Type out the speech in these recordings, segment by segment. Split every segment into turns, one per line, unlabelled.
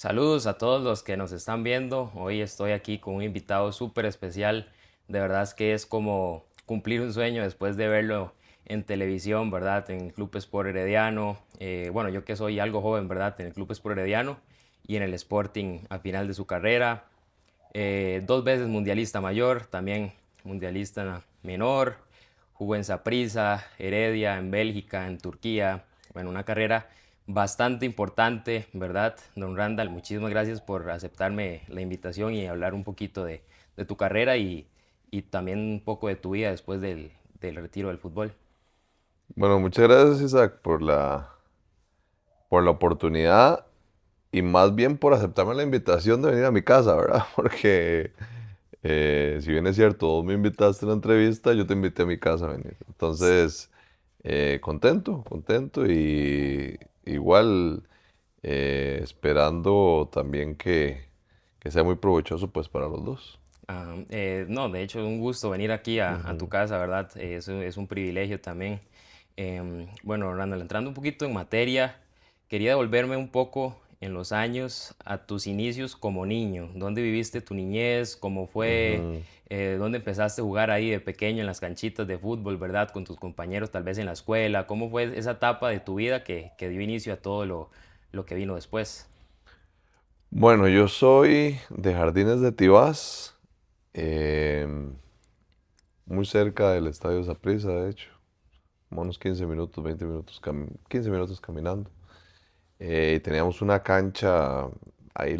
Saludos a todos los que nos están viendo. Hoy estoy aquí con un invitado súper especial. De verdad es que es como cumplir un sueño después de verlo en televisión, ¿verdad? En el Club Sport Herediano. Bueno, yo que soy algo joven, ¿verdad? En el Club Sport Herediano y en el Sporting a final de su carrera. Dos veces mundialista mayor, también mundialista menor. Jugó en Saprissa, Heredia, en Bélgica, en Turquía. Bueno, una carrera bastante importante, ¿verdad? Don Randall, muchísimas gracias por aceptarme la invitación y hablar un poquito de tu carrera y también un poco de tu vida después del retiro del fútbol.
Bueno, muchas gracias Isaac por la oportunidad y más bien por aceptarme la invitación de venir a mi casa, ¿verdad? Porque si bien es cierto, vos me invitaste a la entrevista, yo te invité a mi casa a venir. Entonces, contento y igual esperando también que sea muy provechoso pues para los dos.
No, de hecho, un gusto venir aquí a tu
Ujú.
casa, ¿verdad? Es un privilegio también. Bueno, Randall, entrando un poquito en materia, quería devolverme un poco en los años a tus inicios como niño. ¿Dónde viviste tu niñez? ¿Cómo fue?
Ujú.
¿Dónde empezaste a jugar ahí de pequeño en las canchitas de fútbol, ¿verdad? Con tus compañeros, tal vez en la escuela. ¿Cómo fue esa etapa de tu vida que dio inicio a todo lo que vino después?
Bueno, yo soy de Jardines de Tibás. em, Muy cerca del Estadio Saprissa, de hecho, como unos 15 minutos, 20 minutos, 15 minutos caminando. Y teníamos una cancha, ahí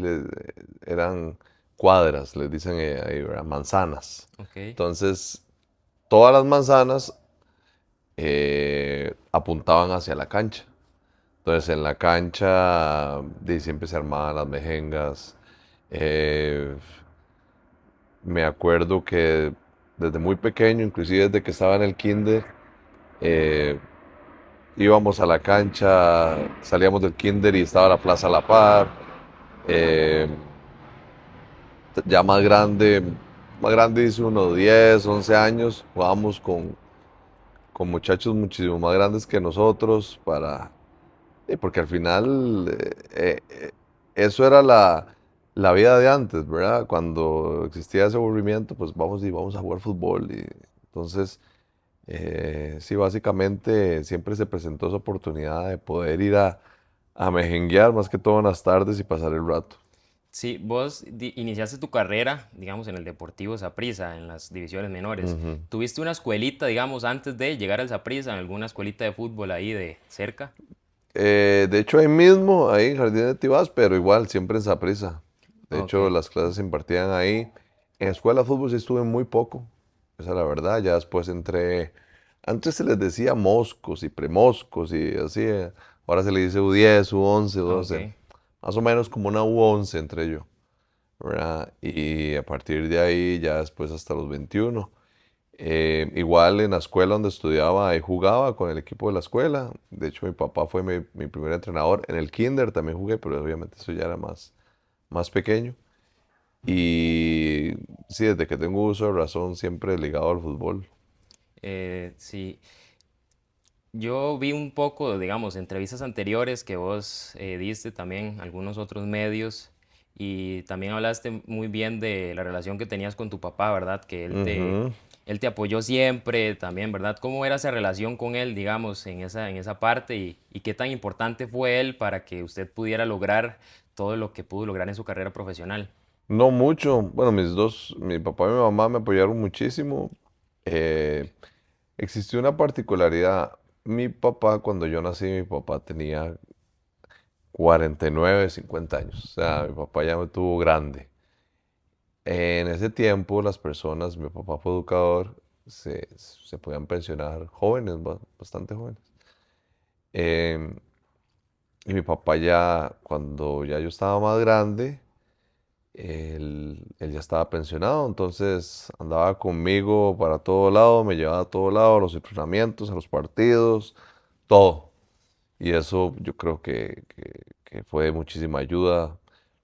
eran cuadras, les dicen ahí, ¿verdad? Manzanas.
Ok.
Entonces, todas las manzanas apuntaban hacia la cancha. Entonces, en la cancha siempre se armaban las mejengas. eh, Me acuerdo que desde muy pequeño, inclusive desde que estaba en el kinder, eh, íbamos a la cancha, salíamos del kinder y estaba la plaza a la par. Eh, ya más grande dice unos 10 11 años, jugábamos con muchachos muchísimo más grandes que nosotros porque al final eso era la vida de antes, ¿verdad? Cuando existía ese aburrimiento, pues vamos a jugar fútbol. Y entonces, sí, básicamente siempre se presentó esa oportunidad de poder ir a mejenguear, más que todo en las tardes y pasar el rato.
Sí, vos iniciaste tu carrera, digamos, en el Deportivo Saprissa, en las divisiones menores.
Ujú.
¿Tuviste una escuelita, digamos, antes de llegar al Saprissa, en alguna escuelita de fútbol ahí de cerca?
De hecho, ahí mismo, ahí en Jardín de Tibás, pero igual, siempre en Saprissa. De
Ok,
hecho, las clases se impartían ahí. En escuela de fútbol sí estuve muy poco, esa es la verdad. Ya después entré, antes se les decía moscos y premoscos y así. Ahora se le dice U10, U11,
ok.
U12. Más o menos como una U11 entré yo, ¿verdad? Y a partir de ahí, ya después hasta los 21. Igual en la escuela donde estudiaba, jugaba con el equipo de la escuela. De hecho, mi papá fue mi primer entrenador. En el kinder también jugué, pero obviamente eso ya era más pequeño. Y sí, desde que tengo uso de razón, siempre ligado al fútbol.
Sí, yo vi un poco, digamos, entrevistas anteriores que vos diste también, algunos otros medios, y también hablaste muy bien de la relación que tenías con tu papá, ¿verdad? Que
Ujú.
él te apoyó siempre también, ¿verdad? ¿Cómo era esa relación con él, digamos, en esa parte y qué tan importante fue él para que usted pudiera lograr todo lo que pudo lograr en su carrera profesional?
No mucho. Bueno, mi papá y mi mamá me apoyaron muchísimo. Eh, Existió una particularidad. Mi papá, cuando yo nací, mi papá tenía 49 50 años. O sea, mi papá ya me tuvo grande. En ese tiempo, las personas, mi papá fue educador, se podían pensionar jóvenes, bastante jóvenes. Em, y mi papá ya, cuando ya yo estaba más grande, él ya estaba pensionado, entonces andaba conmigo para todo lado, me llevaba a todo lado, a los entrenamientos, a los partidos, todo. Y eso yo creo que fue de muchísima ayuda.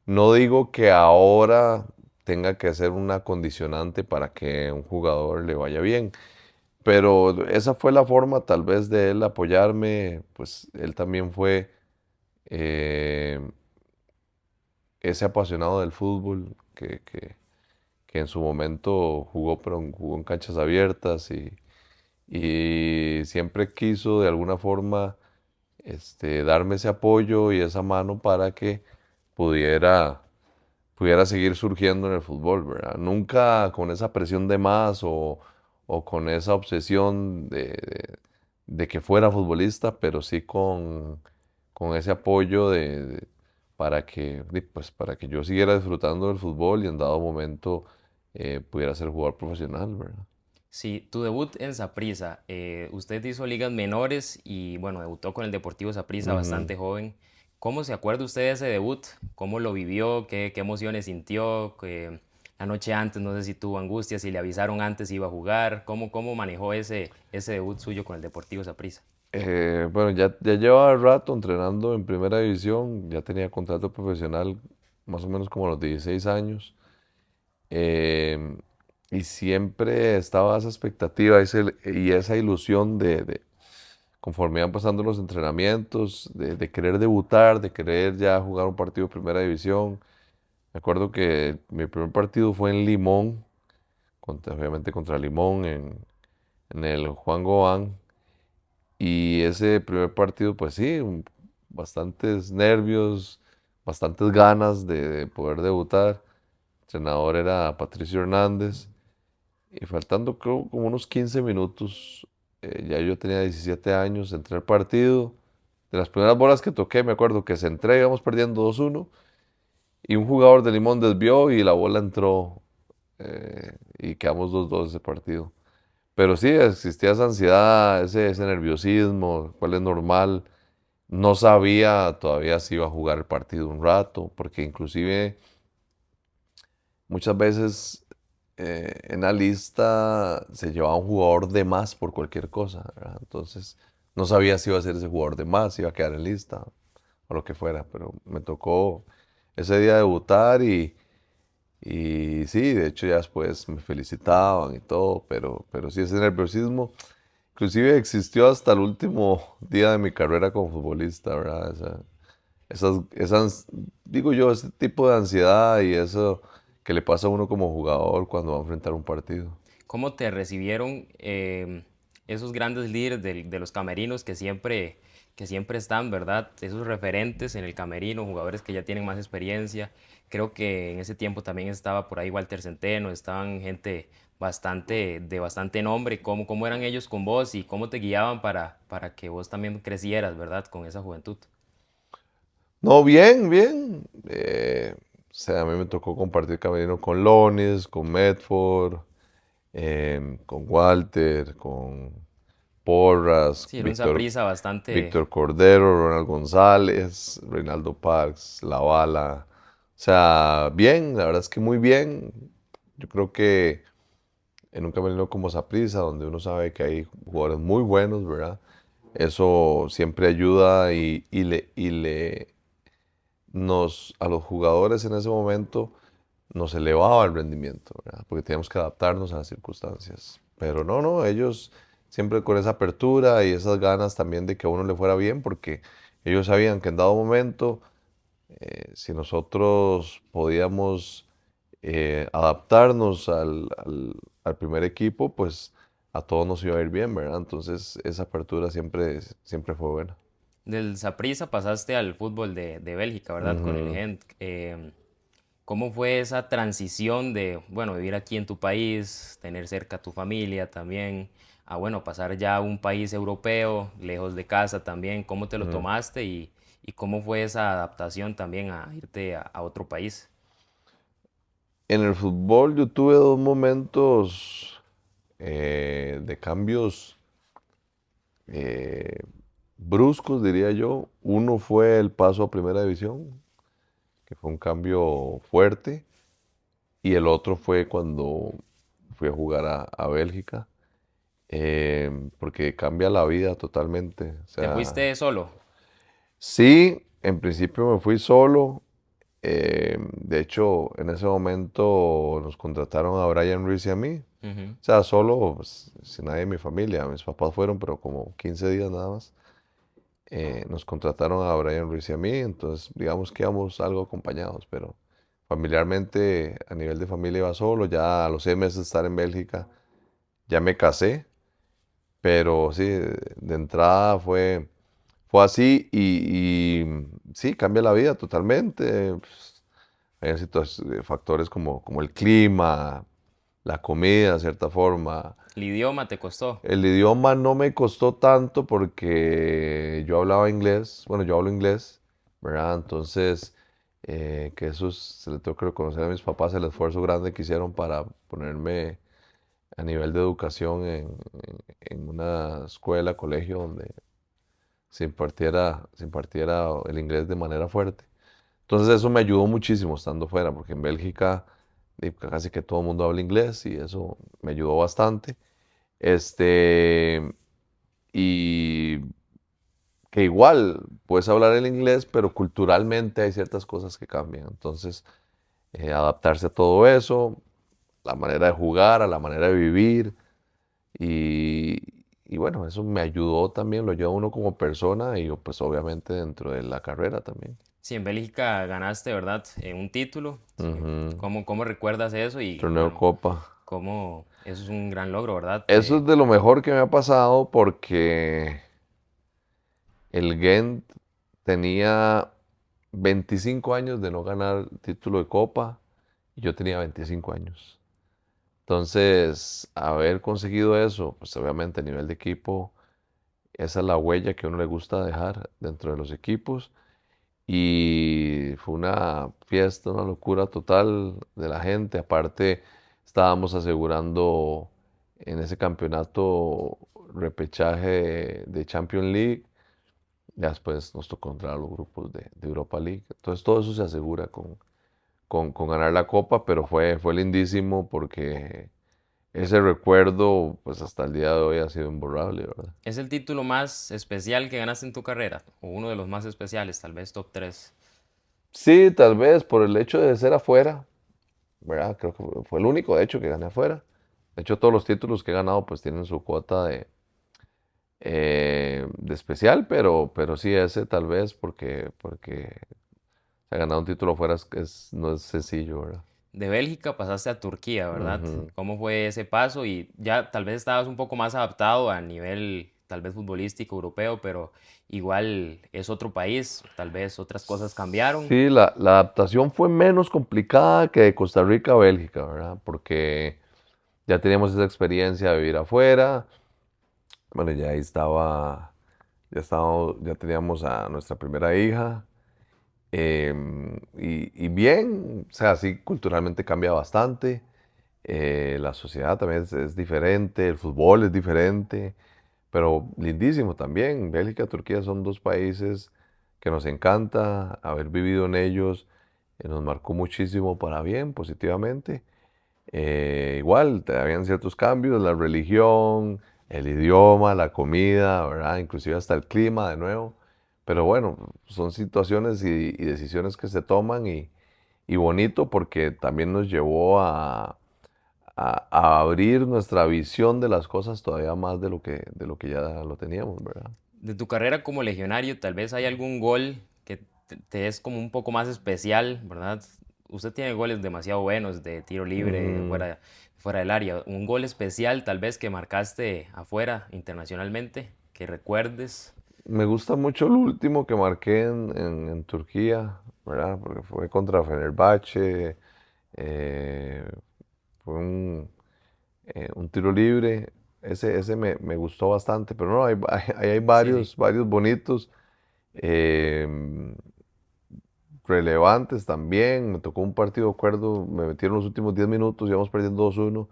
No digo que ahora tenga que ser una condicionante para que un jugador le vaya bien, pero esa fue la forma tal vez de él apoyarme, pues él también fue eh, ese apasionado del fútbol que en su momento jugó, pero jugó en canchas abiertas y siempre quiso de alguna forma darme ese apoyo y esa mano para que pudiera, pudiera seguir surgiendo en el fútbol, ¿verdad? Nunca con esa presión de más o con esa obsesión de que fuera futbolista, pero sí con ese apoyo pues, para que yo siguiera disfrutando del fútbol y en dado momento pudiera ser jugador profesional, ¿verdad?
Sí, tu debut en Saprissa, usted hizo ligas menores y bueno, debutó con el Deportivo Saprissa
Ujú.
bastante joven. ¿Cómo se acuerda usted de ese debut? ¿Cómo lo vivió? ¿Qué emociones sintió? La noche antes, no sé si tuvo angustias, si le avisaron antes si iba a jugar. ¿Cómo manejó ese debut suyo con el Deportivo Saprissa?
Bueno, ya llevaba rato entrenando en primera división, ya tenía contrato profesional más o menos como a los 16 años. em, y siempre estaba esa expectativa y esa ilusión conforme iban pasando los entrenamientos, de querer debutar, de querer ya jugar un partido de primera división. Me acuerdo que mi primer partido fue en Limón, obviamente contra Limón en el Juan Gobán. Y ese primer partido, pues sí, bastantes nervios, bastantes ganas de poder debutar. El entrenador era Patricio Hernández. Y faltando creo como unos 15 minutos, ya yo tenía 17 años, entré al partido. De las primeras bolas que toqué, me acuerdo que se entré, íbamos perdiendo 2-1. Y un jugador de Limón desvió y la bola entró. Y quedamos 2-2 ese partido. Pero sí, existía esa ansiedad, ese nerviosismo, cuál es normal. No sabía todavía si iba a jugar el partido un rato, porque inclusive muchas veces en la lista se llevaba un jugador de más por cualquier cosa, ¿verdad? Entonces no sabía si iba a ser ese jugador de más, si iba a quedar en lista o lo que fuera, pero me tocó ese día debutar y sí, de hecho ya después me felicitaban y todo, pero sí ese nerviosismo. Inclusive existió hasta el último día de mi carrera como futbolista, ¿verdad? Digo yo, ese tipo de ansiedad y eso que le pasa a uno como jugador cuando va a enfrentar un partido.
¿Cómo te recibieron esos grandes líderes de los camerinos que siempre están, ¿verdad? Esos referentes en el camerino, jugadores que ya tienen más experiencia. Creo que en ese tiempo también estaba por ahí Walter Centeno, estaban gente de bastante nombre. ¿Cómo eran ellos con vos y cómo te guiaban para que vos también crecieras, ¿verdad? Con esa juventud.
No, bien, bien. O sea, a mí me tocó compartir camerino con Lonis, con Medford, con Walter, con Porras,
Sí, era un saprissa bastante.
Víctor Cordero, Ronald González, Reinaldo Parks, La Bala. O sea, bien, la verdad es que muy bien. Yo creo que en un camerino como Saprissa, donde uno sabe que hay jugadores muy buenos, ¿verdad? Eso siempre ayuda a los jugadores en ese momento nos elevaba el rendimiento, ¿verdad? Porque teníamos que adaptarnos a las circunstancias. Pero no, ellos siempre con esa apertura y esas ganas también de que a uno le fuera bien, porque ellos sabían que en dado momento, si nosotros podíamos adaptarnos al primer equipo, pues a todos nos iba a ir bien, ¿verdad? Entonces esa apertura siempre fue buena.
Del Saprissa pasaste al fútbol de Bélgica, ¿verdad? Con el
Ujú.
Gent. ¿Cómo fue esa transición de, bueno, vivir aquí en tu país, tener cerca a tu familia también, a, bueno, pasar ya a un país europeo, lejos de casa también? ¿Cómo te lo
Ujú.
tomaste y cómo fue esa adaptación también a irte a otro país?
En el fútbol yo tuve dos momentos de cambios eh, bruscos, diría yo. Uno fue el paso a Primera División, que fue un cambio fuerte, y el otro fue cuando fui a jugar a Bélgica, porque cambia la vida totalmente. O
¿Te
sea,
fuiste solo?
sí, en principio me fui solo. De hecho, en ese momento nos contrataron a Brian Ruiz y a mí.
Ujú.
O sea, solo, pues, sin nadie de mi familia. Mis papás fueron, pero como 15 días nada más. Nos contrataron a Brian Ruiz y a mí, entonces digamos que íbamos algo acompañados, pero familiarmente, a nivel de familia iba solo. Ya a los 6 meses de estar en Bélgica, ya me casé, pero sí, de entrada fue así y sí, cambia la vida totalmente. Pues, hay factores como el clima, la comida, de cierta forma.
¿El idioma te costó?
El idioma no me costó tanto porque yo hablaba inglés, bueno, yo hablo inglés, ¿verdad? Entonces, que se le tengo que reconocer a mis papás el esfuerzo grande que hicieron para ponerme a nivel de educación en una escuela, colegio donde se impartiera el inglés de manera fuerte. Entonces eso me ayudó muchísimo estando fuera, porque en Bélgica casi que todo el mundo habla inglés y eso me ayudó bastante. Este, y que igual puedes hablar el inglés, pero culturalmente hay ciertas cosas que cambian. Entonces, adaptarse a todo eso, la manera de jugar, a la manera de vivir. Y bueno, eso me ayudó también, lo ayuda a uno como persona y pues obviamente dentro de la carrera también.
Sí, en Bélgica ganaste, ¿verdad? Un título.
Ujú.
¿Cómo recuerdas eso? Y
Torneo
bueno,
Copa.
cómo eso es un gran logro, ¿verdad?
Eso es de lo mejor que me ha pasado porque el Gent tenía 25 años de no ganar título de Copa y yo tenía 25 años. Entonces, haber conseguido eso, pues obviamente a nivel de equipo, esa es la huella que a uno le gusta dejar dentro de los equipos. Y fue una fiesta, una locura total de la gente. Aparte, estábamos asegurando en ese campeonato repechaje de Champions League. Ya después nos tocó entrar a los grupos de Europa League. Entonces todo eso se asegura con ganar la copa, pero fue lindísimo porque ese recuerdo, pues hasta el día de hoy ha sido imborrable, ¿verdad?
¿Es el título más especial que ganaste en tu carrera? ¿O uno de los más especiales, tal vez top 3?
Sí, tal vez por el hecho de ser afuera, ¿verdad? Creo que fue el único, de hecho, que gané afuera. De hecho, todos los títulos que he ganado, pues tienen su cuota de especial, pero sí ese tal vez porque ganar un título afuera no es sencillo, ¿verdad?
De Bélgica pasaste a Turquía, ¿verdad?
Ujú.
¿Cómo fue ese paso? Y ya tal vez estabas un poco más adaptado a nivel tal vez futbolístico europeo, pero igual es otro país, tal vez otras cosas cambiaron.
Sí, la adaptación fue menos complicada que de Costa Rica a Bélgica, ¿verdad? Porque ya teníamos esa experiencia de vivir afuera. Bueno, ya ahí ya teníamos a nuestra primera hija. Y bien, o sea, sí, culturalmente cambia bastante. La sociedad también es diferente, el fútbol es diferente, pero lindísimo también. Bélgica y Turquía son dos países que nos encanta haber vivido en ellos. Nos marcó muchísimo para bien, positivamente. Igual, habían ciertos cambios, la religión, el idioma, la comida, ¿verdad? Inclusive hasta el clima de nuevo. Pero bueno, son situaciones y decisiones que se toman y bonito porque también nos llevó a abrir nuestra visión de las cosas todavía más de lo que ya lo teníamos, ¿verdad?
De tu carrera como legionario, tal vez hay algún gol que te es como un poco más especial, ¿verdad? Usted tiene goles demasiado buenos de tiro libre,
Mm,
fuera del área. Un gol especial tal vez que marcaste afuera, internacionalmente, que recuerdes.
Me gusta mucho el último que marqué en Turquía, ¿verdad? Porque fue contra Fenerbahce. eh, Fue un tiro libre. Ese me gustó bastante, pero no, hay
Sí, sí.
varios bonitos, em, relevantes también. Me tocó un partido, de acuerdo, me metieron los últimos 10 minutos, íbamos perdiendo 2-1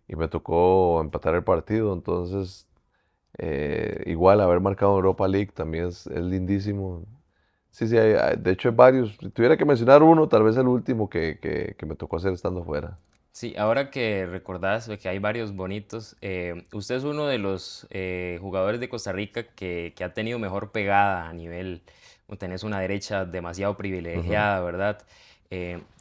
y me tocó empatar el partido. Entonces, igual haber marcado en Europa League también es lindísimo. Sí, sí, de hecho hay varios. Si tuviera que mencionar uno, tal vez el último que me tocó hacer estando fuera.
Sí, ahora que recordás que hay varios bonitos, usted es uno de los jugadores de Costa Rica que ha tenido mejor pegada a nivel, tenés una derecha demasiado
Ujú.
privilegiada, ¿verdad?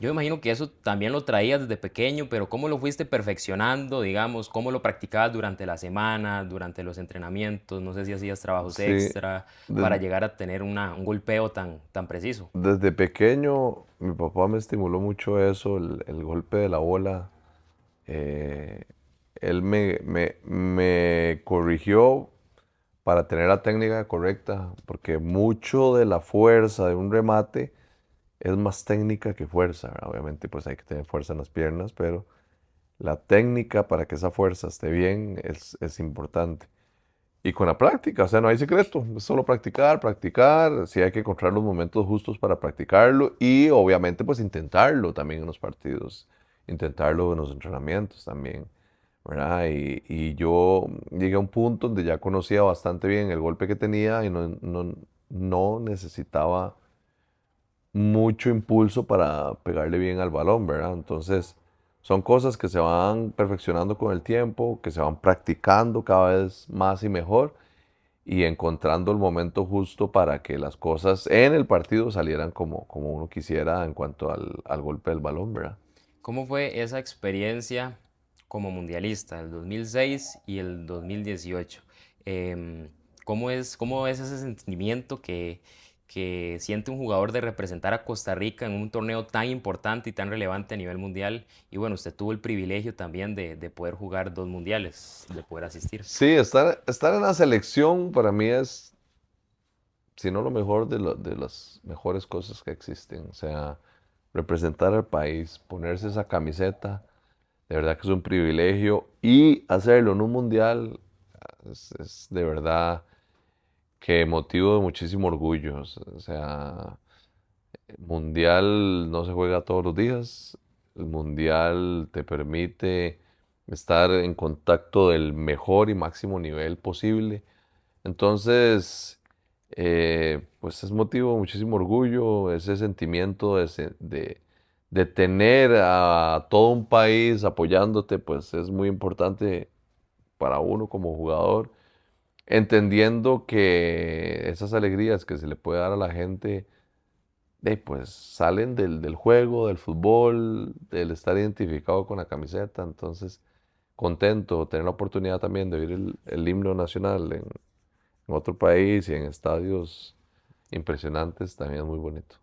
Yo imagino que eso también lo traías desde pequeño, pero ¿cómo lo fuiste perfeccionando, digamos? ¿Cómo lo practicabas durante la semana, durante los entrenamientos? No sé si hacías trabajos
Sí,
extra para
de-
llegar a tener un golpeo tan preciso.
desde pequeño mi papá me estimuló mucho eso, el golpe de la bola. Eh, Él me corrigió para tener la técnica correcta, porque mucho de la fuerza de un remate es más técnica que fuerza, ¿verdad? Obviamente, pues hay que tener fuerza en las piernas, pero la técnica para que esa fuerza esté bien es importante. Y con la práctica, o sea, no hay secreto, es solo practicar, practicar, sí hay que encontrar los momentos justos para practicarlo y obviamente pues intentarlo también en los partidos, intentarlo en los entrenamientos también, ¿verdad? Y yo llegué a un punto donde ya conocía bastante bien el golpe que tenía y no necesitaba mucho impulso para pegarle bien al balón, ¿verdad? Entonces, son cosas que se van perfeccionando con el tiempo, que se van practicando cada vez más y mejor y encontrando el momento justo para que las cosas en el partido salieran como uno quisiera en cuanto al golpe del balón, ¿verdad?
¿Cómo fue esa experiencia como mundialista, el 2006 y el 2018? Em, ¿Cómo es ese sentimiento que siente un jugador de representar a Costa Rica en un torneo tan importante y tan relevante a nivel mundial? Y bueno, usted tuvo el privilegio también de poder jugar dos mundiales, de poder asistir.
Sí, estar en la selección para mí es, si no lo mejor, de las mejores cosas que existen. O sea, representar al país, ponerse esa camiseta, de verdad que es un privilegio y hacerlo en un mundial es de verdad que motivo de muchísimo orgullo. O sea, el mundial no se juega todos los días. El mundial te permite estar en contacto del mejor y máximo nivel posible. Entonces, pues es motivo de muchísimo orgullo, ese sentimiento de tener a todo un país apoyándote, pues es muy importante para uno como jugador, entendiendo que esas alegrías que se le puede dar a la gente, pues salen del juego, del fútbol, del estar identificado con la camiseta. Entonces, contento, tener la oportunidad también de oír el himno nacional en otro país y en estadios impresionantes, también es muy bonito.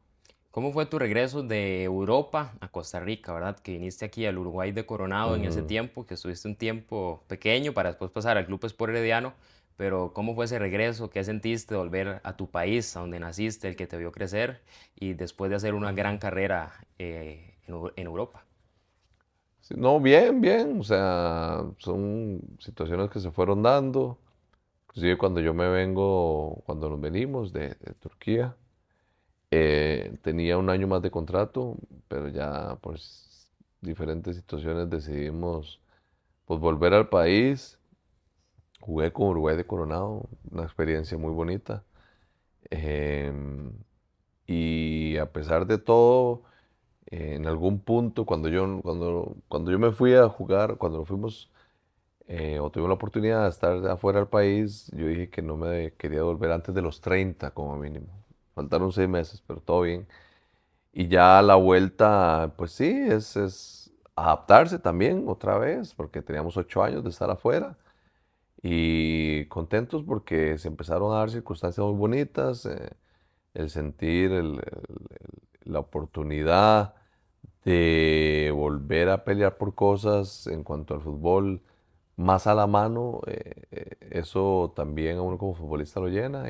¿Cómo fue tu regreso de Europa a Costa Rica, verdad? Que viniste aquí al Uruguay de Coronado en ese
Ujú.
tiempo, que estuviste un tiempo pequeño para después pasar al Club Sport Herediano, pero ¿cómo fue ese regreso? ¿Qué sentiste de volver a tu país, a donde naciste, el que te vio crecer y después de hacer una gran carrera en Europa?
Sí, no, bien, bien, o sea, son situaciones que se fueron dando. Inclusive cuando yo me vengo, cuando nos venimos de Turquía, tenía un año más de contrato, pero ya por diferentes situaciones decidimos pues volver al país. Jugué con Uruguay de Coronado, una experiencia muy bonita. Em, y a pesar de todo, en algún punto, cuando yo me fui a jugar, cuando nos fuimos o tuve la oportunidad de estar afuera del país, yo dije que no me quería volver antes de los 30 como mínimo. Faltaron 6 meses, pero todo bien. Y ya la vuelta, pues sí, es adaptarse también otra vez, porque teníamos 8 años de estar afuera. Y contentos porque se empezaron a dar circunstancias muy bonitas, el sentir la oportunidad de volver a pelear por cosas en cuanto al fútbol más a la mano, eso también a uno como futbolista lo llena.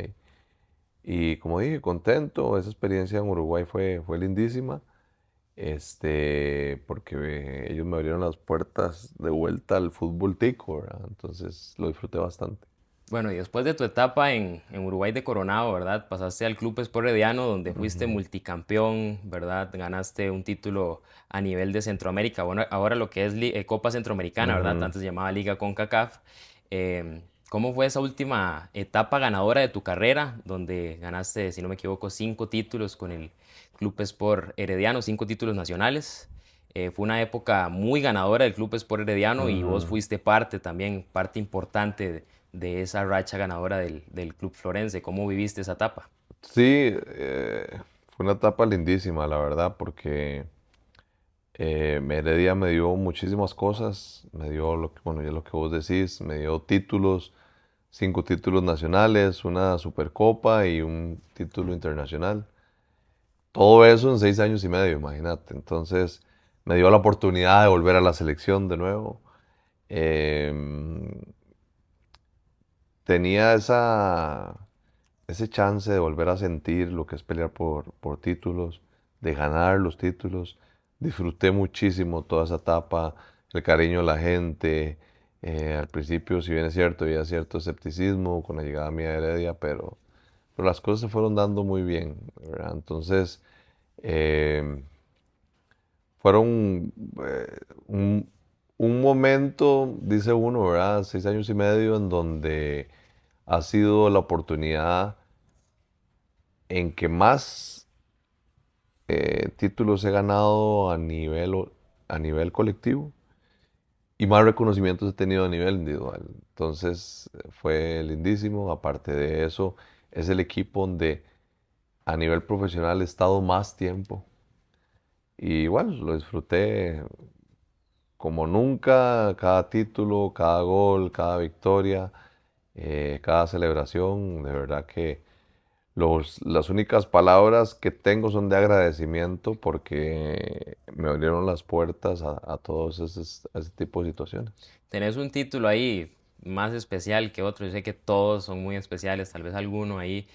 Y como dije, contento, esa experiencia en Uruguay fue lindísima, porque ellos me abrieron las puertas de vuelta al fútbol tico, ¿verdad? Entonces lo disfruté bastante.
Bueno, y después de tu etapa en Uruguay de Coronado, ¿verdad? Pasaste al Club Sport Herediano, donde fuiste
Ujú,
multicampeón, ¿verdad? Ganaste un título a nivel de Centroamérica, bueno, ahora lo que es Copa Centroamericana, ¿verdad?
ujú.
Antes se llamaba Liga CONCACAF. ¿Cómo fue esa última etapa ganadora de tu carrera, donde ganaste, si no me equivoco, 5 títulos con el Club Sport Herediano, 5 títulos nacionales? Fue una época muy ganadora del Club Sport Herediano y vos
Ujú.
fuiste parte también, parte importante de esa racha ganadora del Club Florense. ¿Cómo viviste esa etapa?
Sí, fue una etapa lindísima, la verdad, porque Heredia me dio muchísimas cosas, me dio lo que, bueno, ya lo que vos decís, me dio títulos, 5 títulos nacionales, una Supercopa y un título internacional. Todo eso en 6 años y medio, imagínate. Entonces me dio la oportunidad de volver a la selección de nuevo. Em, Tenía ese chance de volver a sentir lo que es pelear por títulos, de ganar los títulos. Disfruté muchísimo toda esa etapa, el cariño de la gente. Al principio, si bien es cierto, había cierto escepticismo con la llegada mía de Heredia, pero las cosas se fueron dando muy bien, ¿verdad? Entonces, eh, fueron un momento, dice uno, ¿verdad? 6 años y medio en donde ha sido la oportunidad en que más títulos he ganado a nivel colectivo y más reconocimientos he tenido a nivel individual. Entonces fue lindísimo. Aparte de eso, es el equipo donde a nivel profesional he estado más tiempo. Y igual lo disfruté como nunca, cada título, cada gol, cada victoria, cada celebración. De verdad que las únicas palabras que tengo son de agradecimiento porque me abrieron las puertas a todos a ese tipo de situaciones.
¿Tenés un título ahí más especial que otro? Yo sé que todos son muy especiales, tal vez alguno ahí,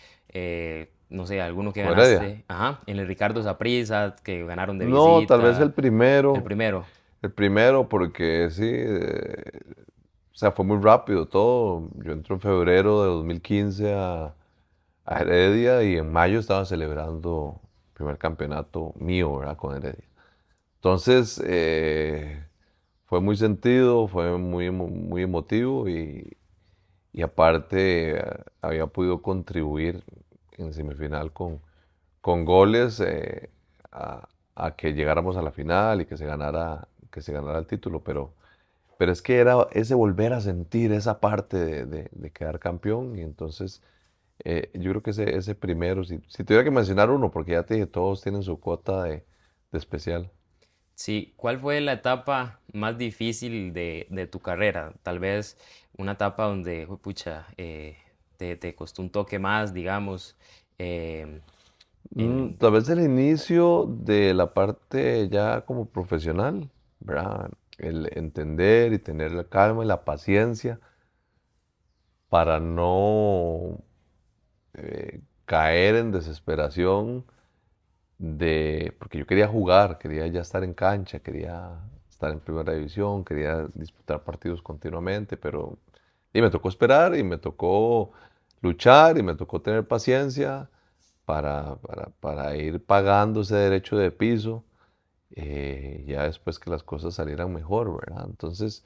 no sé, alguno que
¿Con Heredia?
ganaste, ajá, en el Ricardo Saprissa, que ganaron de
No, tal vez
visita, el primero.
el primero porque sí, o sea, fue muy rápido todo. Yo entro en febrero de 2015 a Heredia y en mayo estaba celebrando el primer campeonato mío, ¿verdad? Con Heredia. Entonces, fue muy sentido, fue muy emotivo y aparte había podido contribuir en semifinal con goles a que llegáramos a la final y que se ganara el título, pero es que era ese volver a sentir esa parte de quedar campeón y entonces yo creo que ese primero, si tuviera que mencionar uno, porque ya te dije, todos tienen su cuota de especial.
Sí, ¿cuál fue la etapa más difícil de tu carrera? Tal vez una etapa donde, pucha, te costó un toque más, digamos, em, en...
Tal vez el inicio de la parte ya como profesional, ¿verdad? El entender y tener la calma y la paciencia para no caer en desesperación porque yo quería jugar, quería ya estar en cancha, quería estar en primera división, quería disputar partidos continuamente, y me tocó esperar y me tocó luchar y me tocó tener paciencia para ir pagando ese derecho de piso, ya después que las cosas salieran mejor, ¿verdad? Entonces,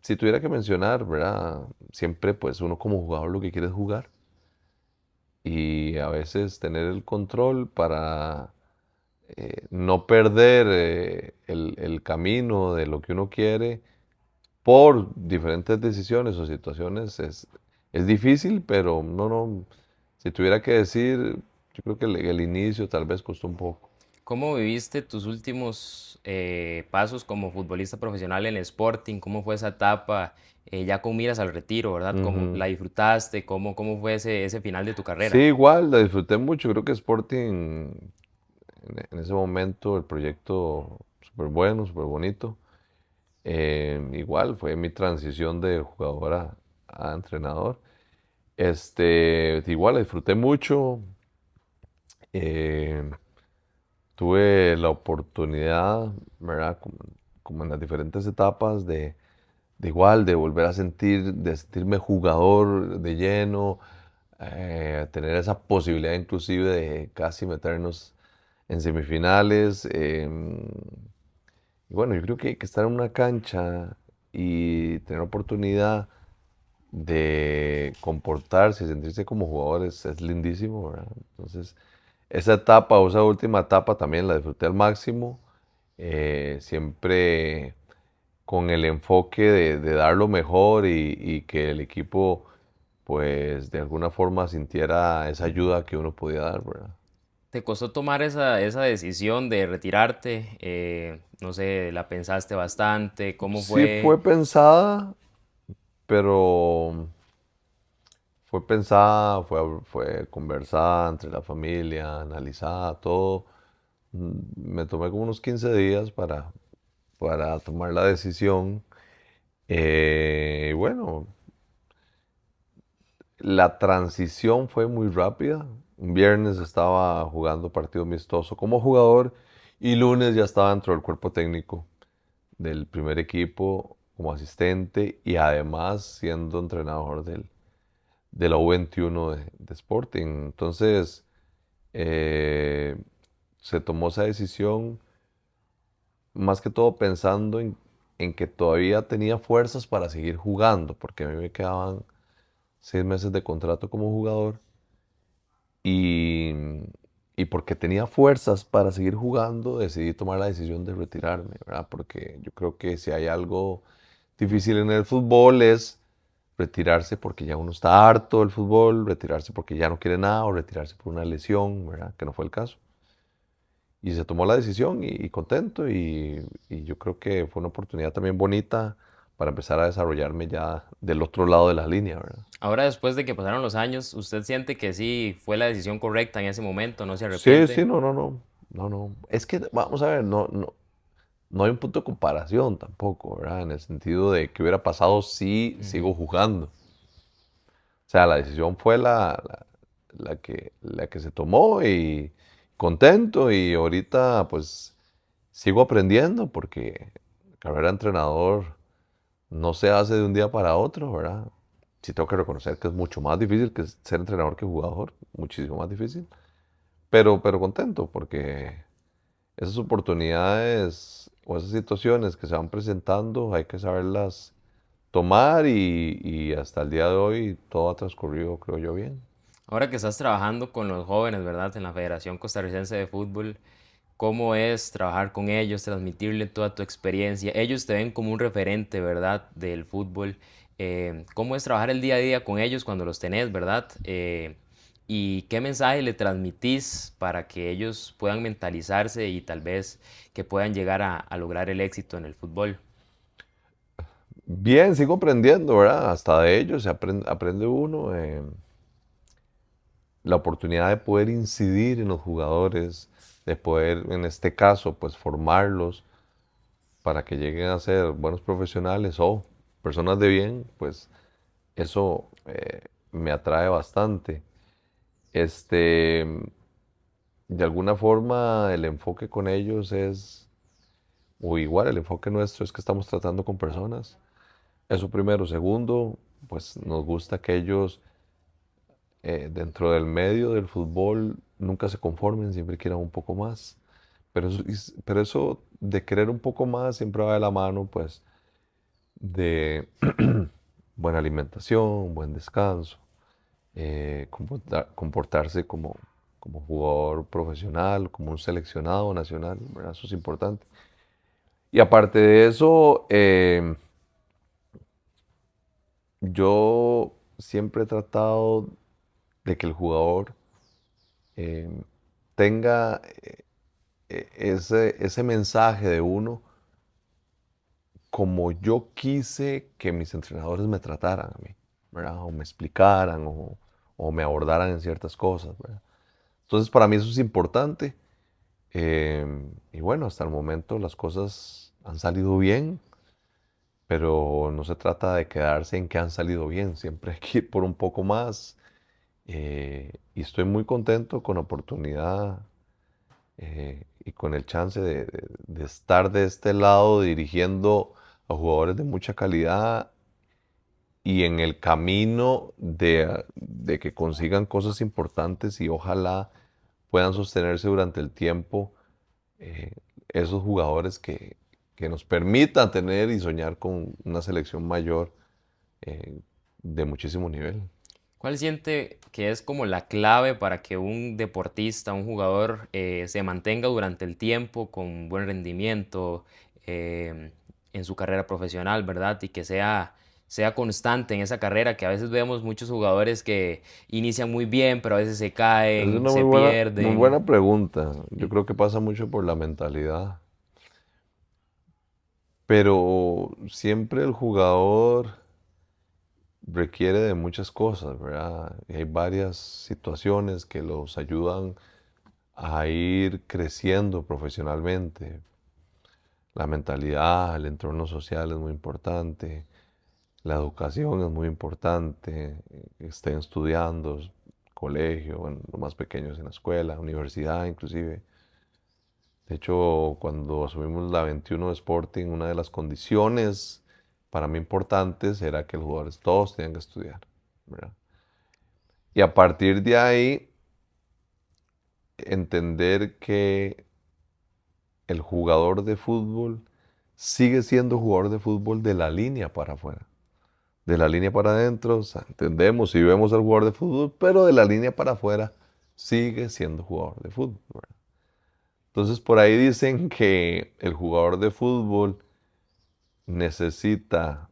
si tuviera que mencionar, ¿verdad? Siempre pues uno como jugador lo que quiere es jugar y a veces tener el control para no perder el camino de lo que uno quiere por diferentes decisiones o situaciones es difícil, pero no, si tuviera que decir, yo creo que el inicio tal vez costó un poco.
¿Cómo viviste tus últimos pasos como futbolista profesional en el Sporting? ¿Cómo fue esa etapa ya con miras al retiro, ¿verdad? ¿Cómo
Ujú.
la disfrutaste? ¿Cómo fue ese final de tu
Sí,
carrera?
igual, la disfruté mucho, creo que Sporting en ese momento, el proyecto súper bueno, súper bonito. Igual fue mi transición de jugador a entrenador. Igual la disfruté mucho. eh, Tuve la oportunidad, ¿verdad? Como en las diferentes etapas de igual, de volver a de sentirme jugador de lleno, tener esa posibilidad inclusive de casi meternos en semifinales. Y bueno, yo creo que estar en una cancha y tener oportunidad de comportarse y sentirse como jugadores es lindísimo, ¿verdad? Entonces, esa etapa o esa última etapa también la disfruté al máximo, siempre con el enfoque de dar lo mejor y que el equipo, pues, de alguna forma sintiera esa ayuda que uno podía dar, ¿verdad?
¿Te costó tomar esa decisión de retirarte? No sé, ¿la pensaste bastante? ¿Cómo
Sí
fue?
fue pensada, pero fue pensada, fue conversada entre la familia, analizada, todo. Me tomé como unos 15 días para tomar la decisión. Y bueno, la transición fue muy rápida. Un viernes estaba jugando partido amistoso como jugador y lunes ya estaba dentro del cuerpo técnico del primer equipo como asistente y además siendo entrenador de la U21 de Sporting. Entonces, eh, se tomó esa decisión más que todo pensando en que todavía tenía fuerzas para seguir jugando, porque a mí me quedaban 6 meses de contrato como jugador y, y porque tenía fuerzas para seguir jugando, decidí tomar la decisión de retirarme, ¿verdad? Porque yo creo que si hay algo difícil en el fútbol es retirarse porque ya uno está harto del fútbol, retirarse porque ya no quiere nada o retirarse por una lesión, ¿verdad? Que no fue el caso. Y se tomó la decisión y contento y yo creo que fue una oportunidad también bonita para empezar a desarrollarme ya del otro lado de la línea, ¿verdad?
Ahora, después de que pasaron los años, ¿usted siente que sí fue la decisión correcta en ese momento? ¿No se
Sí, sí,
arrepiente?
no, no, no, no, no. Es que, vamos a ver, no hay un punto de comparación tampoco, ¿verdad? En el sentido de que hubiera pasado si
Ujú.
sigo jugando. O sea, la decisión fue la que se tomó y contento y ahorita pues sigo aprendiendo porque la carrera de entrenador no se hace de un día para otro, ¿verdad? Sí tengo que reconocer que es mucho más difícil que ser entrenador que jugador, muchísimo más difícil, pero contento porque esas oportunidades o esas situaciones que se van presentando hay que saberlas tomar y hasta el día de hoy todo ha transcurrido, creo yo, bien.
Ahora que estás trabajando con los jóvenes, ¿verdad? En la Federación Costarricense de Fútbol, ¿cómo es trabajar con ellos, transmitirle toda tu experiencia? Ellos te ven como un referente, ¿verdad? Del fútbol. ¿Cómo es trabajar el día a día con ellos cuando los tenés, ¿verdad? ¿Y qué mensaje le transmitís para que ellos puedan mentalizarse y tal vez que puedan llegar a lograr el éxito en el fútbol?
Bien, sigo aprendiendo, ¿verdad? Hasta de ellos aprende uno. La oportunidad de poder incidir en los jugadores, de poder, en este caso, pues formarlos para que lleguen a ser buenos profesionales o personas de bien, pues eso me atrae bastante. Este, de alguna forma, el enfoque con ellos es, o igual el enfoque nuestro es que estamos tratando con personas. Eso primero. Segundo, pues nos gusta que ellos dentro del medio del fútbol nunca se conformen, siempre quieran un poco más. Pero eso de querer un poco más siempre va de la mano, pues, de buena alimentación, buen descanso, comportarse como jugador profesional, como un seleccionado nacional, ¿verdad? Eso es importante. Y aparte de eso, yo siempre he tratado de que el jugador eh, tenga ese mensaje de uno como yo quise que mis entrenadores me trataran a mí, ¿verdad? O me explicaran o me abordaran en ciertas cosas, ¿verdad? Entonces para mí eso es importante. Y bueno, hasta el momento las cosas han salido bien, pero no se trata de quedarse en que han salido bien, siempre hay que ir por un poco más. Y estoy muy contento con la oportunidad y con el chance de estar de este lado dirigiendo a jugadores de mucha calidad y en el camino de que consigan cosas importantes y ojalá puedan sostenerse durante el tiempo eh, esos jugadores que nos permitan tener y soñar con una selección mayor eh, de muchísimo nivel.
¿Cuál siente que es como la clave para que un deportista, un jugador, se mantenga durante el tiempo con buen rendimiento en su carrera profesional, ¿verdad? Y que sea sea constante en esa carrera, que a veces vemos muchos jugadores que inician muy bien, pero a veces se
Es
caen,
una
se
muy
pierden.
buena pregunta. Yo creo que pasa mucho por la mentalidad. Pero siempre el jugador requiere de muchas cosas, ¿verdad? Y hay varias situaciones que los ayudan a ir creciendo profesionalmente. La mentalidad, el entorno social es muy importante, la educación es muy importante, que estén estudiando, colegio, bueno, los más pequeños en la escuela, universidad inclusive. De hecho, cuando asumimos la 21 de Sporting, una de las condiciones para mí importantes era que los jugadores todos tenían que estudiar, ¿verdad? Y a partir de ahí, entender que el jugador de fútbol sigue siendo jugador de fútbol de la línea para afuera. De la línea para adentro, o sea, entendemos y vemos al jugador de fútbol, pero de la línea para afuera sigue siendo jugador de fútbol, ¿verdad? Entonces por ahí dicen que el jugador de fútbol necesita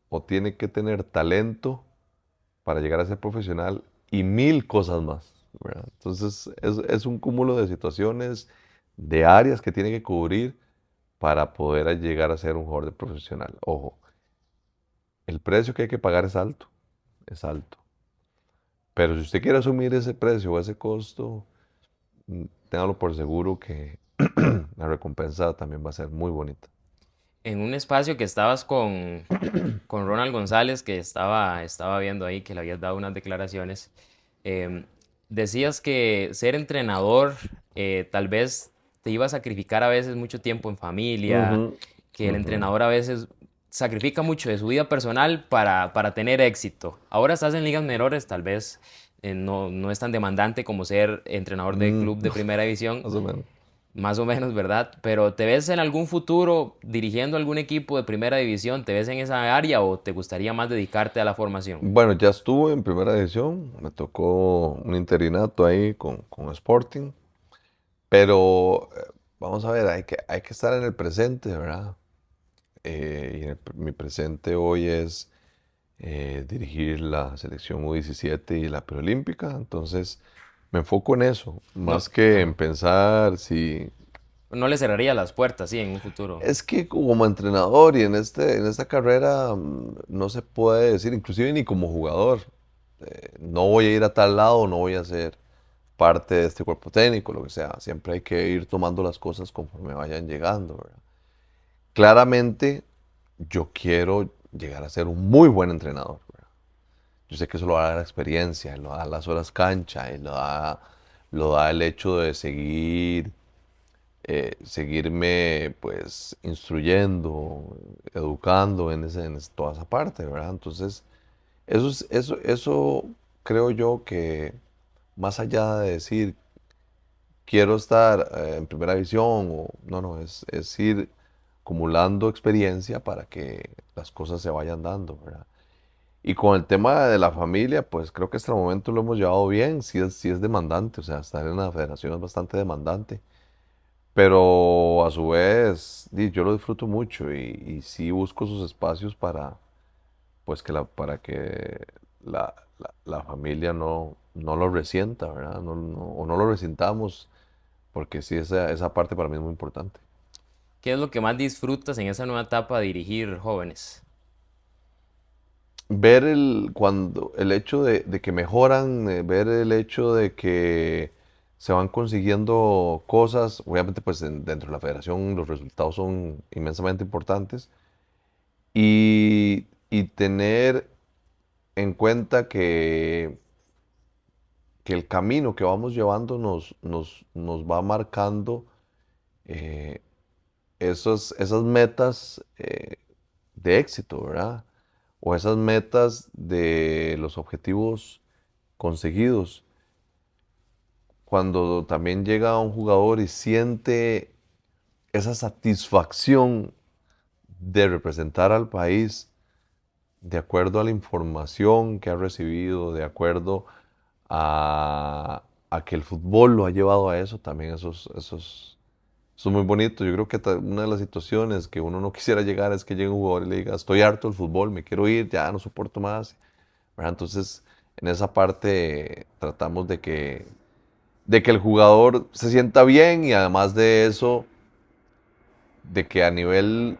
o tiene que tener talento para llegar a ser profesional y mil cosas más, ¿verdad? Entonces es un cúmulo de situaciones, de áreas que tiene que cubrir para poder llegar a ser un jugador de profesional. Ojo, el precio que hay que pagar es alto, es alto. Pero si usted quiere asumir ese precio o ese costo, téngalo por seguro que la recompensa también va a ser muy bonita.
En un espacio que estabas con Ronald González, que estaba viendo ahí que le habías dado unas declaraciones, em, decías que ser entrenador tal vez te iba a sacrificar a veces mucho tiempo en familia,
Ujú,
que el
ujú.
entrenador a veces sacrifica mucho de su vida personal para tener éxito. Ahora estás en ligas menores, tal vez no es tan demandante como ser entrenador de
Mm,
club de primera división,
más o menos.
más o menos, ¿verdad? Pero ¿te ves en algún futuro dirigiendo algún equipo de primera división? ¿Te ves en esa área o te gustaría más dedicarte a la formación?
Bueno, ya estuve en primera división, me tocó un interinato ahí con Sporting, pero vamos a ver, hay que estar en el presente, ¿verdad? Mi presente hoy es dirigir la selección U17 y la preolímpica, entonces me enfoco en eso,
No,
más que en
ajá.
pensar si...
No le cerraría las puertas, sí, en un futuro.
Es que como entrenador y en esta carrera no se puede decir, inclusive ni como jugador, no voy a ir a tal lado, no voy a ser parte de este cuerpo técnico, lo que sea. Siempre hay que ir tomando las cosas conforme vayan llegando, ¿verdad? Claramente, yo quiero llegar a ser un muy buen entrenador, ¿verdad? Yo sé que eso lo da la experiencia, lo da las horas cancha, y lo da el hecho de seguirme pues instruyendo, educando toda esa parte, ¿verdad? Entonces, eso creo yo que más allá de decir quiero estar en primera división o no, es ir acumulando experiencia para que las cosas se vayan dando, ¿verdad? Y con el tema de la familia, pues creo que hasta el momento lo hemos llevado bien, sí es demandante, o sea, estar en la federación es bastante demandante, pero a su vez yo lo disfruto mucho y sí busco sus espacios para, pues para que la familia no lo resienta, ¿verdad? O no lo resintamos, porque sí, esa parte para mí es muy importante.
¿Qué es lo que más disfrutas en esa nueva etapa de dirigir jóvenes?
Ver el hecho de que mejoran, ver el hecho de que se van consiguiendo cosas, obviamente pues dentro de la federación los resultados son inmensamente importantes, y tener en cuenta que el camino que vamos llevando nos va marcando eh, esas metas de éxito, ¿verdad? O esas metas de los objetivos conseguidos. Cuando también llega un jugador y siente esa satisfacción de representar al país de acuerdo a la información que ha recibido, de acuerdo a que el fútbol lo ha llevado a eso, también Eso es muy bonito. Yo creo que una de las situaciones que uno no quisiera llegar es que llegue un jugador y le diga, estoy harto del fútbol, me quiero ir, ya no soporto más, ¿verdad? Entonces, en esa parte tratamos de que el jugador se sienta bien y además de eso, de que a nivel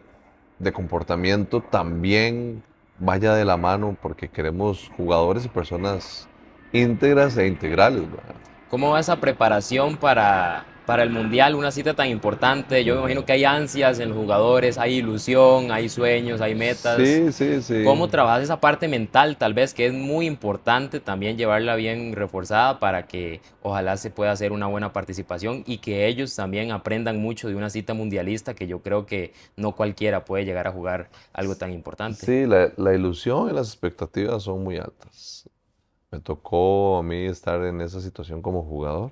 de comportamiento también vaya de la mano porque queremos jugadores y personas íntegras e integrales, ¿verdad?
¿Cómo va esa preparación para el Mundial, una cita tan importante? Yo me imagino que hay ansias en los jugadores, hay ilusión, hay sueños, hay metas.
Sí, sí, sí.
¿Cómo trabajas esa parte mental, tal vez, que es muy importante también llevarla bien reforzada para que ojalá se pueda hacer una buena participación y que ellos también aprendan mucho de una cita mundialista que yo creo que no cualquiera puede llegar a jugar algo tan importante?
Sí, la ilusión y las expectativas son muy altas. Me tocó a mí estar en esa situación como jugador.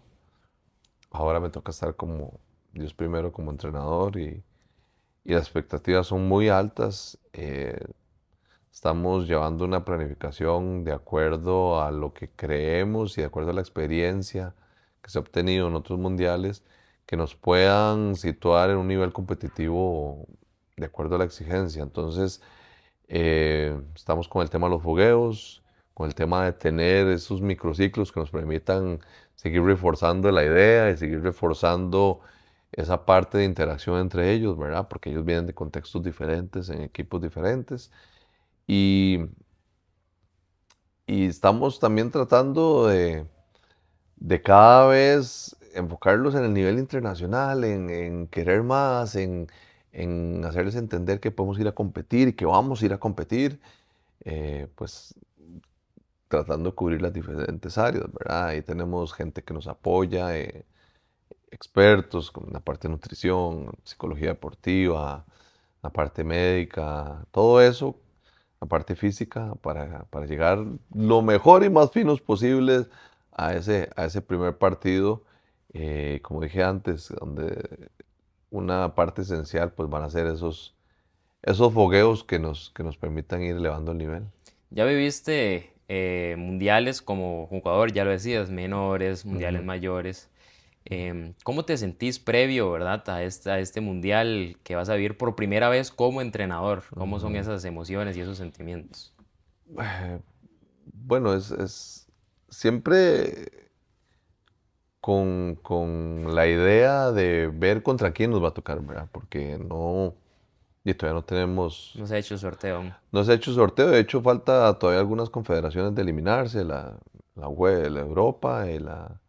Ahora me toca estar como Dios primero como entrenador y las expectativas son muy altas. Estamos llevando una planificación de acuerdo a lo que creemos y de acuerdo a la experiencia que se ha obtenido en otros mundiales que nos puedan situar en un nivel competitivo de acuerdo a la exigencia. Entonces, estamos con el tema de los fogueos, con el tema de tener esos microciclos que nos permitan seguir reforzando la idea y seguir reforzando esa parte de interacción entre ellos, ¿verdad? Porque ellos vienen de contextos diferentes, en equipos diferentes. Y, y estamos también tratando de cada vez enfocarlos en el nivel internacional, en querer más, en hacerles entender que podemos ir a competir y que vamos a ir a competir, pues tratando de cubrir las diferentes áreas, ¿verdad? Ahí tenemos gente que nos apoya, expertos con la parte de nutrición, psicología deportiva, la parte médica, todo eso, la parte física, para llegar lo mejor y más finos posibles a ese primer partido. Como dije antes, donde una parte esencial pues van a ser esos fogueos que nos permitan ir elevando el nivel.
Ya viviste mundiales como jugador, ya lo decías, menores, mundiales
Ujú.
mayores. ¿Cómo te sentís previo, verdad, a este mundial que vas a vivir por primera vez como entrenador? ¿Cómo son
Ujú.
esas emociones y esos sentimientos?
Eh, Bueno, es siempre con la idea de ver contra quién nos va a tocar, ¿verdad? Porque no, y todavía no tenemos,
No se ha hecho sorteo aún.
no se ha hecho sorteo, de hecho falta todavía algunas confederaciones de eliminarse, la UE, la Europa y la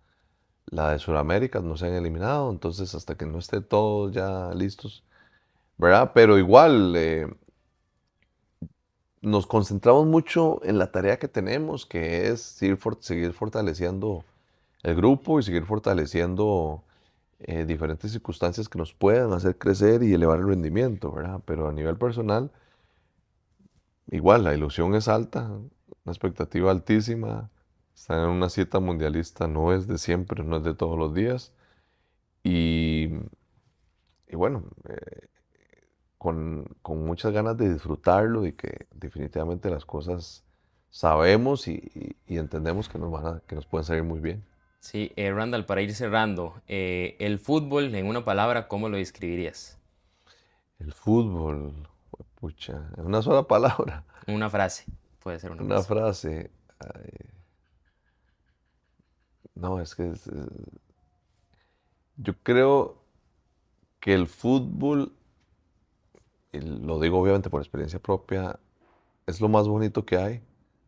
de Sudamérica no se han eliminado, entonces hasta que no esté todos ya listos, ¿verdad? Pero igual, nos concentramos mucho en la tarea que tenemos, que es seguir fortaleciendo el grupo y seguir fortaleciendo diferentes circunstancias que nos puedan hacer crecer y elevar el rendimiento, ¿verdad? Pero a nivel personal, igual, la ilusión es alta, una expectativa altísima. Estar en una cita mundialista no es de siempre, no es de todos los días. Y, y bueno, con muchas ganas de disfrutarlo y que definitivamente las cosas sabemos y entendemos que nos pueden salir muy bien.
Sí, Randall, para ir cerrando, el fútbol, en una palabra, ¿cómo lo describirías?
El fútbol, pucha, en una sola palabra,
Una frase, puede ser una
una
frase.
frase. No, es que yo creo que el fútbol, y lo digo obviamente por experiencia propia, es lo más bonito que hay.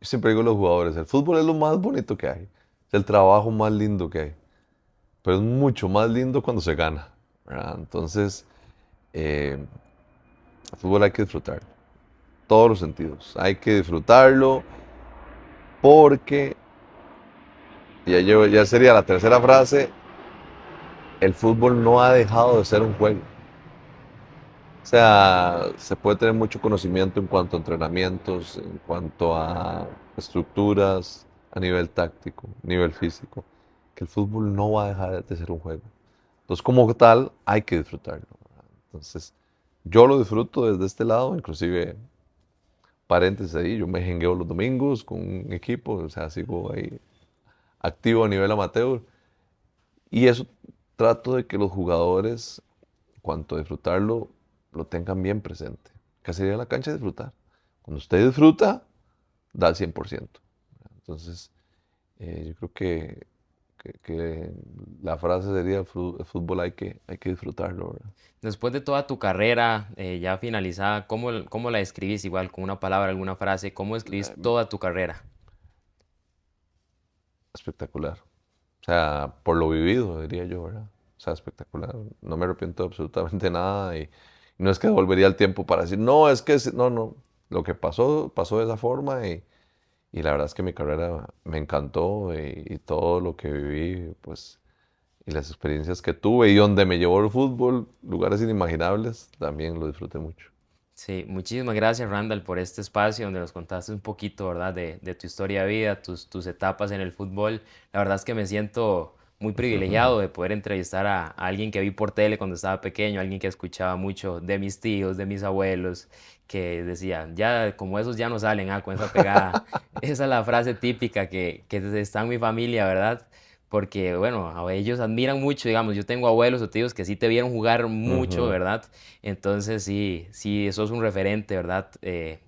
Yo siempre digo a los jugadores, el fútbol es lo más bonito que hay. Es el trabajo más lindo que hay. Pero es mucho más lindo cuando se gana, ¿verdad? Entonces, eh, el fútbol hay que disfrutarlo. Todos los sentidos. Hay que disfrutarlo porque, ya sería la tercera frase, el fútbol no ha dejado de ser un juego. O sea, se puede tener mucho conocimiento en cuanto a entrenamientos, en cuanto a estructuras, a nivel táctico, nivel físico, que el fútbol no va a dejar de ser un juego. Entonces, como tal, hay que disfrutarlo, ¿verdad? Entonces, yo lo disfruto desde este lado, inclusive, paréntesis ahí, yo me jengueo los domingos con un equipo, o sea, sigo ahí activo a nivel amateur, y eso trato de que los jugadores cuanto a disfrutarlo, lo tengan bien presente. ¿Qué sería la cancha? Disfrutar. Cuando usted disfruta, da el 100%. Entonces, yo creo que la frase sería, el fútbol hay que disfrutarlo, ¿verdad?
Después de toda tu carrera ya finalizada, cómo la describís igual con una palabra, alguna frase? ¿Cómo describís toda tu carrera?
Espectacular. O sea, por lo vivido, diría yo, ¿verdad? O sea, espectacular. No me arrepiento de absolutamente nada y no es que volvería el tiempo para decir, no, es que, no, no. Lo que pasó, pasó de esa forma y la verdad es que mi carrera me encantó y todo lo que viví, pues, y las experiencias que tuve y donde me llevó el fútbol, lugares inimaginables, también lo disfruté mucho.
Sí, muchísimas gracias Randall por este espacio donde nos contaste un poquito, ¿verdad? De tu historia de vida, tus etapas en el fútbol. La verdad es que me siento muy privilegiado de poder entrevistar a alguien que vi por tele cuando estaba pequeño, alguien que escuchaba mucho de mis tíos, de mis abuelos, que decía, ya como esos ya no salen, con esa pegada. Esa es la frase típica que está en mi familia, ¿verdad? Porque, bueno, a ellos admiran mucho, digamos, yo tengo abuelos o tíos que sí te vieron jugar mucho,
Ujú.
¿verdad? Entonces sí, sí, eso es un referente, ¿verdad?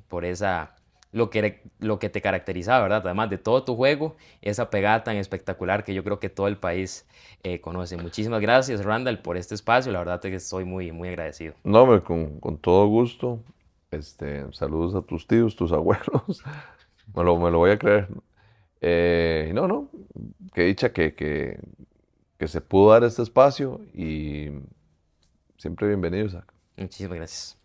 Por esa, lo que te caracterizaba, ¿verdad? Además de todo tu juego, esa pegada tan espectacular que yo creo que todo el país conoce. Muchísimas gracias, Randall, por este espacio. La verdad es que estoy muy, muy agradecido.
No, hombre, con todo gusto. Saludos a tus tíos, tus abuelos. Me lo voy a creer. Y no, no, qué dicha que se pudo dar este espacio y siempre bienvenidos.
Muchísimas gracias.